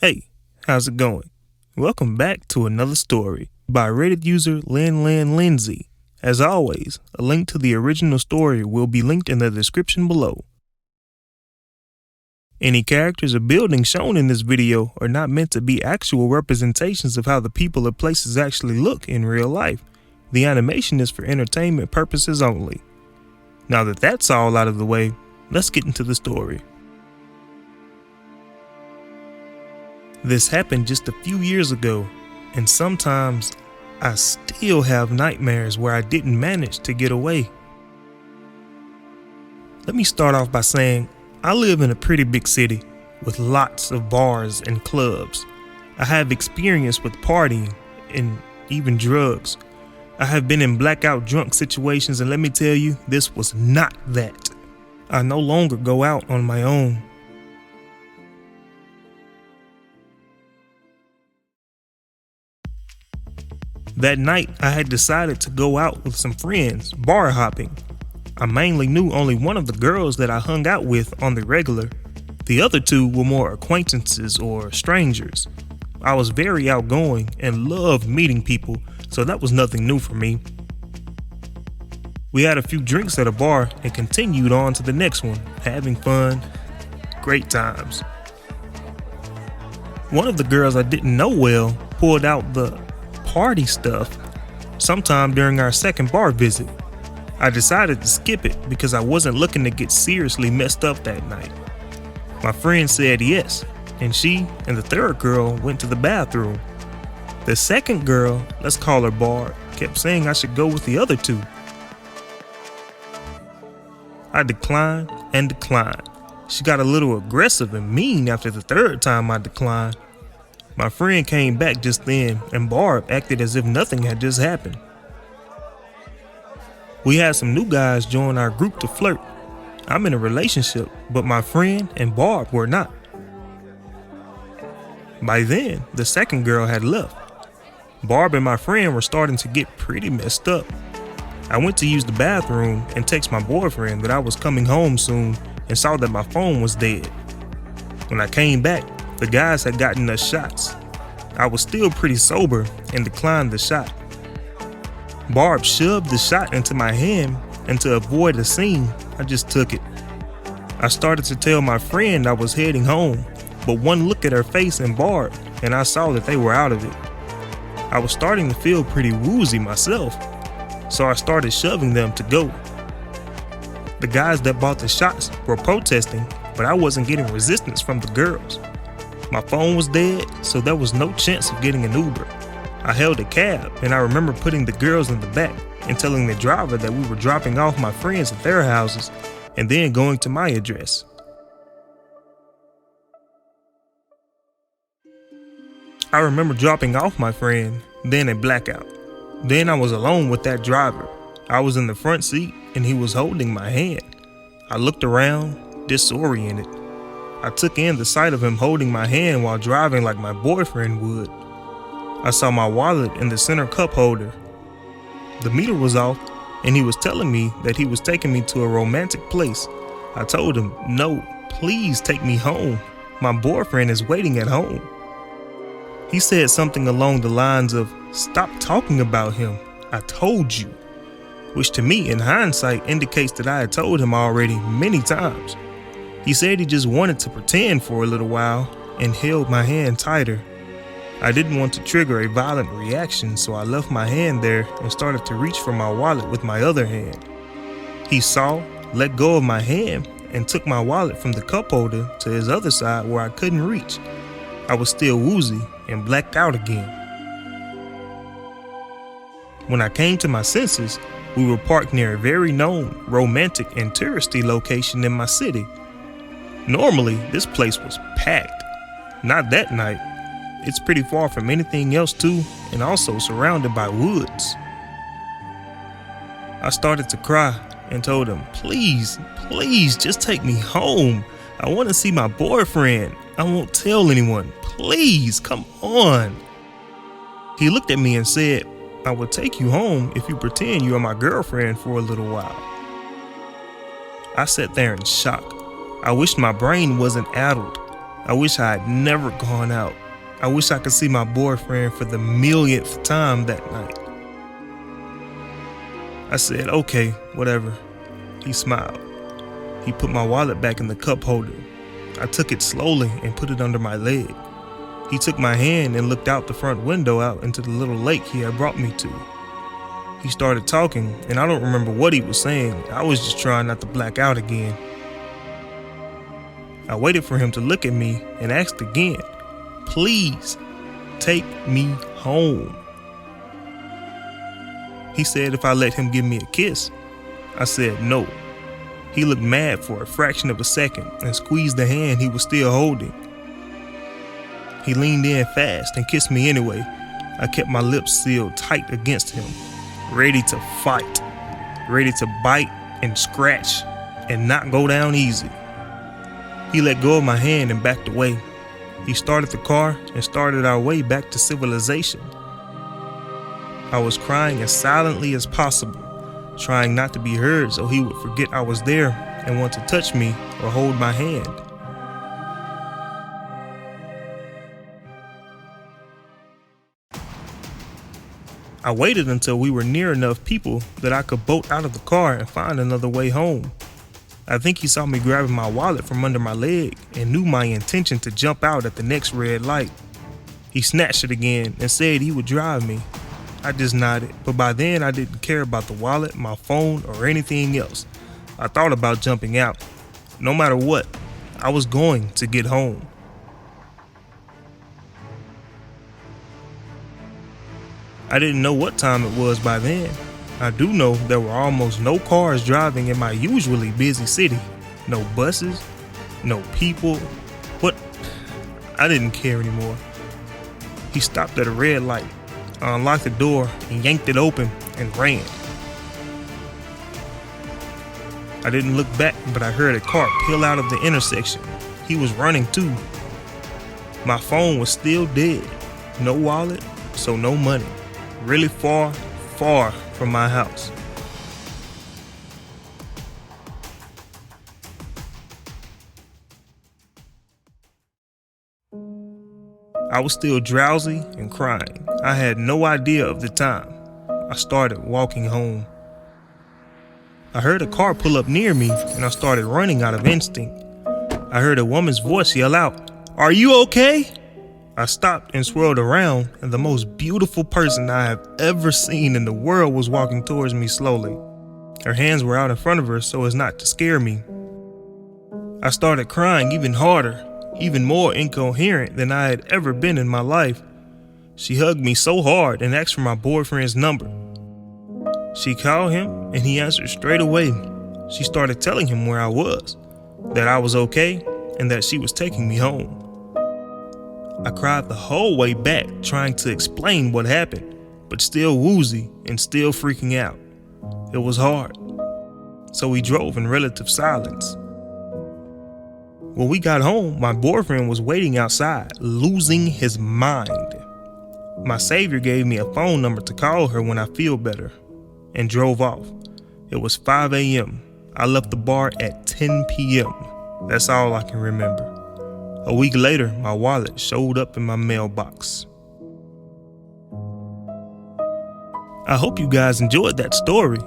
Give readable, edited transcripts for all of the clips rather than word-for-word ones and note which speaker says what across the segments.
Speaker 1: Hey, how's it going? Welcome back to another story by Reddit user Lindsay. As always, a link to the original story will be linked in the description below. Any characters or buildings shown in this video are not meant to be actual representations of how the people or places actually look in real life. The animation is for entertainment purposes only. Now that that's all out of the way, let's get into the story. This happened just a few years ago, and sometimes I still have nightmares where I didn't manage to get away. Let me start off by saying I live in a pretty big city with lots of bars and clubs. I have experience with partying and even drugs. I have been in blackout drunk situations, and let me tell you, this was not that. I no longer go out on my own. That night, I had decided to go out with some friends, bar hopping. I mainly knew only one of the girls that I hung out with on the regular. The other two were more acquaintances or strangers. I was very outgoing and loved meeting people, so that was nothing new for me. We had a few drinks at a bar and continued on to the next one, having fun, great times. One of the girls I didn't know well pulled out the party stuff sometime during our second bar visit. I decided to skip it because I wasn't looking to get seriously messed up that night. My friend said yes, and she and the third girl went to the bathroom. The second girl, let's call her Barb, kept saying I should go with the other two. I declined and declined. She got a little aggressive and mean after the third time I declined. My friend came back just then, and Barb acted as if nothing had just happened. We had some new guys join our group to flirt. I'm in a relationship, but my friend and Barb were not. By then, the second girl had left. Barb and my friend were starting to get pretty messed up. I went to use the bathroom and text my boyfriend that I was coming home soon and saw that my phone was dead. When I came back, the guys had gotten us shots. I was still pretty sober and declined the shot. Barb shoved the shot into my hand, and to avoid a scene, I just took it. I started to tell my friend I was heading home, but one look at her face and Barb, and I saw that they were out of it. I was starting to feel pretty woozy myself, so I started shoving them to go. The guys that bought the shots were protesting, but I wasn't getting resistance from the girls. My phone was dead, so there was no chance of getting an Uber. I held a cab, and I remember putting the girls in the back and telling the driver that we were dropping off my friends at their houses and then going to my address. I remember dropping off my friend, then a blackout. Then I was alone with that driver. I was in the front seat, and he was holding my hand. I looked around, disoriented. I took in the sight of him holding my hand while driving like my boyfriend would. I saw my wallet in the center cup holder. The meter was off, and he was telling me that he was taking me to a romantic place. I told him, no, please take me home. My boyfriend is waiting at home. He said something along the lines of, stop talking about him, I told you. Which to me, in hindsight, indicates that I had told him already many times. He said he just wanted to pretend for a little while and held my hand tighter. I didn't want to trigger a violent reaction, so I left my hand there and started to reach for my wallet with my other hand. He saw, let go of my hand, and took my wallet from the cup holder to his other side where I couldn't reach. I was still woozy and blacked out again. When I came to my senses, we were parked near a very known, romantic, and touristy location in my city. Normally, this place was packed. Not that night. It's pretty far from anything else too, and also surrounded by woods. I started to cry and told him, please, just take me home. I want to see my boyfriend. I won't tell anyone. Please, come on. He looked at me and said, I will take you home if you pretend you are my girlfriend for a little while. I sat there in shock. I wished my brain wasn't addled. I wish I had never gone out. I wish I could see my boyfriend for the millionth time that night. I said, okay, whatever. He smiled. He put my wallet back in the cup holder. I took it slowly and put it under my leg. He took my hand and looked out the front window out into the little lake he had brought me to. He started talking, and I don't remember what he was saying. I was just trying not to black out again. I waited for him to look at me and asked again, please, take me home. He said if I let him give me a kiss. I said no. He looked mad for a fraction of a second and squeezed the hand he was still holding. He leaned in fast and kissed me anyway. I kept my lips sealed tight against him, ready to fight, ready to bite and scratch and not go down easy. He let go of my hand and backed away. He started the car and started our way back to civilization. I was crying as silently as possible, trying not to be heard so he would forget I was there and want to touch me or hold my hand. I waited until we were near enough people that I could bolt out of the car and find another way home. I think he saw me grabbing my wallet from under my leg and knew my intention to jump out at the next red light. He snatched it again and said he would drive me. I just nodded, but by then I didn't care about the wallet, my phone, or anything else. I thought about jumping out. No matter what, I was going to get home. I didn't know what time it was by then. I do know there were almost no cars driving in my usually busy city. No buses, no people. What? I didn't care anymore. He stopped at a red light. I unlocked the door and yanked it open and ran. I didn't look back, but I heard a car peel out of the intersection. He was running too. My phone was still dead. No wallet, so no money. Really far, far from my house. I was still drowsy and crying. I had no idea of the time. I started walking home. I heard a car pull up near me and I started running out of instinct. I heard a woman's voice yell out, "Are you okay?" I stopped and swirled around, and the most beautiful person I have ever seen in the world was walking towards me slowly. Her hands were out in front of her so as not to scare me. I started crying even harder, even more incoherent than I had ever been in my life. She hugged me so hard and asked for my boyfriend's number. She called him and he answered straight away. She started telling him where I was, that I was okay, and that she was taking me home. I cried the whole way back trying to explain what happened, but still woozy and still freaking out. It was hard. So we drove in relative silence. When we got home, my boyfriend was waiting outside, losing his mind. My savior gave me a phone number to call her when I feel better, and drove off. It was 5 a.m. I left the bar at 10 p.m. That's all I can remember. A week later, my wallet showed up in my mailbox. I hope you guys enjoyed that story.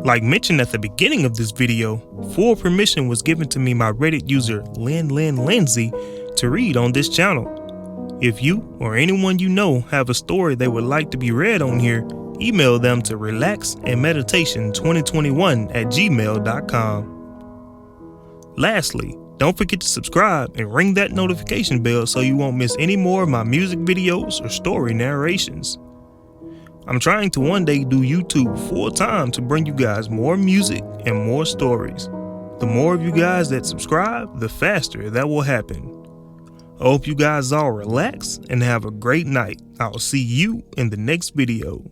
Speaker 1: Like mentioned at the beginning of this video, full permission was given to me by Reddit user Lindsay to read on this channel. If you or anyone you know have a story they would like to be read on here, email them to relaxandmeditation2021@gmail.com. Lastly, don't forget to subscribe and ring that notification bell so you won't miss any more of my music videos or story narrations. I'm trying to one day do YouTube full time to bring you guys more music and more stories. The more of you guys that subscribe, the faster that will happen. I hope you guys all relax and have a great night. I'll see you in the next video.